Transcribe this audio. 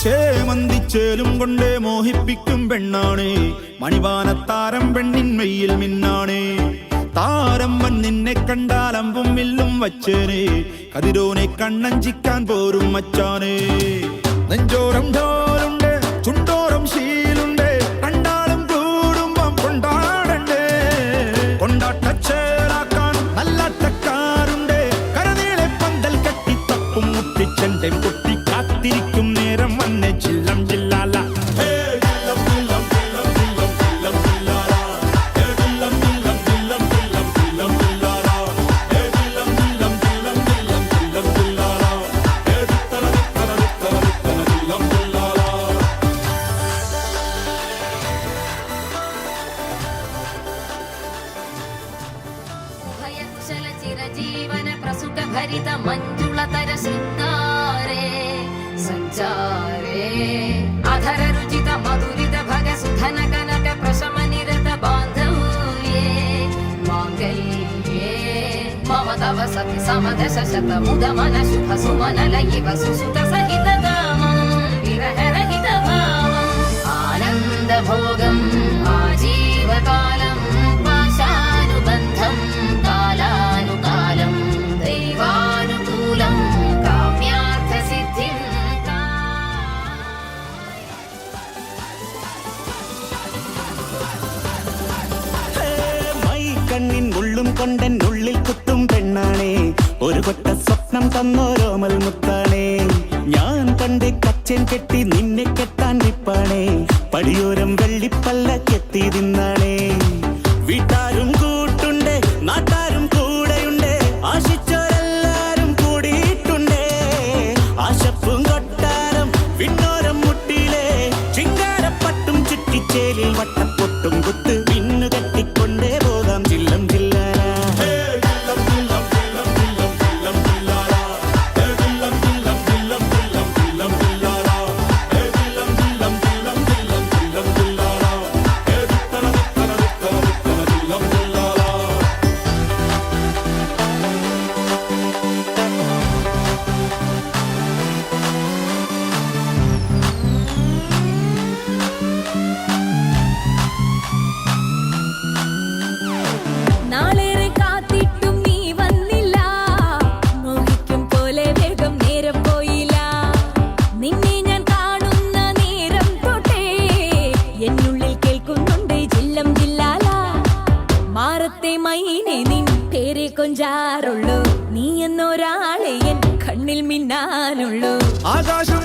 ചേമന്തിച്ചേലും കൊണ്ടേ മോഹിപ്പിക്കും പെണ്ണാണേ, മണിവാനത്താരം പെണ്ണിന്മയിൽ മിന്നാണേ. താരമ്മൻ നിന്നെ കണ്ടാൽ അമ്പും വില്ലും വച്ചേനെ, കതിരോനെ കണ്ണഞ്ചിക്കാൻ പോരും മച്ചാനേ. നെഞ്ചോരം ഢോലുണ്ട്, ചുണ്ടോരം ശീലുണ്ട്, കണ്ടാലും കൂടുമ്പം കൊണ്ടാടണ്ടേ. കൊണ്ടാട്ടച്ചേലാക്കാൻ നല്ലാട്ടക്കാരുണ്ട്, കരനീളെ പന്തൽ കെട്ടി തപ്പും മുട്ടിച്ചെന്റെ പൊട്ടി കാത്തിരിക്കും നേരം വന്നെ ചില്ലം ചില്ലാല. ചിരജീവന പ്രസുഖ ഭരിത മഞ്ജുളതര ശൃംഗാരേ സഞ്ചാരേ അധര രുചിത മധുരിത ഭഗ സുധന കനക പ്രശമ നിരത ബാന്ധവ്യേ മാംഗല്യേ മമ തവ സതി സമദശ ശത മുദ മന ശുഭ സുമന ലയിവ സുസുത സഹിത കാമം വിരഹ രഹിത ഭാവം ആനന്ദ ഭോഗം ആജീവകാലം പാശാനുബന്ധം കാലാനുകാലം ദൈവാനുകൂലം കാമ്യാർത്ഥ സിദ്ധിം. കണ്ണിൻ ഉള്ളും കൊണ്ടൻ ഉള്ളിൽ കുത്തും പെണ്ണാണേ, ഒരു കൊട്ട സ്വപ്നം തന്നോരോമൽ മുത്താണേ. ഞാൻ പണ്ട് കച്ചൻ കെട്ടി നിന്നെ കെട്ടാൻ നിപ്പാണേ, പടിയോരം വെള്ളിപ്പല്ലക്കെത്തി നിന്നാണേ. വീട്ടാരും കൂട്ടുണ്ട്, നാട്ടാരും കൂടെയുണ്ട്, ആശിച്ചോരെല്ലാരും കൂടിയിട്ടുണ്ട്. ആശപ്പും കൊട്ടാരം വിണ്ണോരം മുട്ടിയിലെ ചിങ്കാരപ്പട്ടും ചുറ്റിച്ചേലിൽ വട്ടപ്പൊട്ടും കുത്ത് പിന്നു കെട്ടിക്കൊണ്ടേ പോകാം ചില്ലം ചില്ലാല. നാളേറെ കാത്തിട്ടും നീ വന്നില്ല, മോഹിക്കും പോലെ വേഗം നേരം പോയില്ല. നിന്നെ ഞാൻ കാണുന്ന നേരം തൊട്ടേ എന്നുള്ളിൽ കേൾക്കുന്നുണ്ട് ജില്ലം ജില്ലാല. മാറത്തെ മൈനെ നിൻ പേരെ കൊഞ്ചാറുള്ളൂ, നീ എന്നൊരാളെ എൻ കണ്ണിൽ മിന്നാനുള്ളൂ. ആകാശം